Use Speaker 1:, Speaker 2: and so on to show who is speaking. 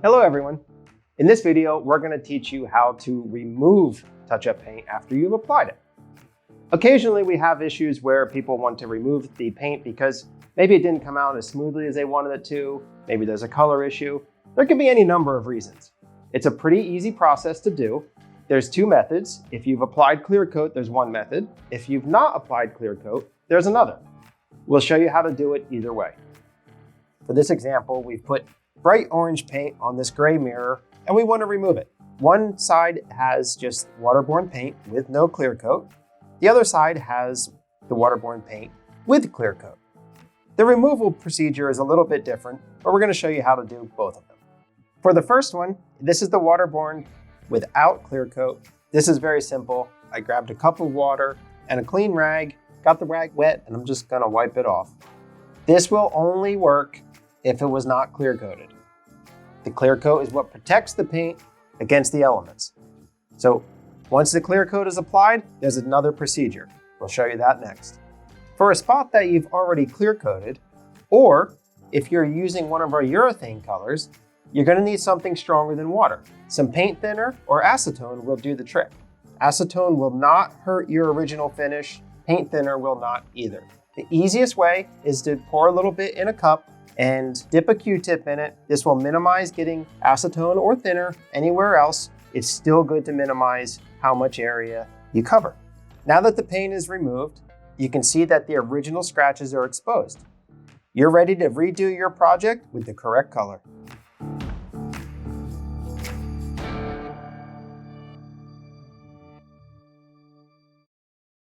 Speaker 1: Hello everyone. In this video, we're going to teach you how to remove touch-up paint after you've applied it. Occasionally we have issues where people want to remove the paint because maybe it didn't come out as smoothly as they wanted it to, maybe there's a color issue. There could be any number of reasons. It's a pretty easy process to do. There's two methods. If you've applied clear coat, there's one method. If you've not applied clear coat, there's another. We'll show you how to do it either way. For this example, we've put bright orange paint on this gray mirror and we want to remove it. One side has just waterborne paint with no clear coat. The other side has the waterborne paint with clear coat. The removal procedure is a little bit different, but we're going to show you how to do both of them. For the first one, this is the waterborne without clear coat. This is very simple. I grabbed a cup of water and a clean rag, got the rag wet, and I'm just going to wipe it off. This will only work if it was not clear coated. The clear coat is what protects the paint against the elements. So once the clear coat is applied, there's another procedure. We'll show you that next. For a spot that you've already clear coated, or if you're using one of our urethane colors, you're going to need something stronger than water. Some paint thinner or acetone will do the trick. Acetone will not hurt your original finish. Paint thinner will not either. The easiest way is to pour a little bit in a cup and dip a Q-tip in it. This will minimize getting acetone or thinner anywhere else. It's still good to minimize how much area you cover. Now that the paint is removed, you can see that the original scratches are exposed. You're ready to redo your project with the correct color.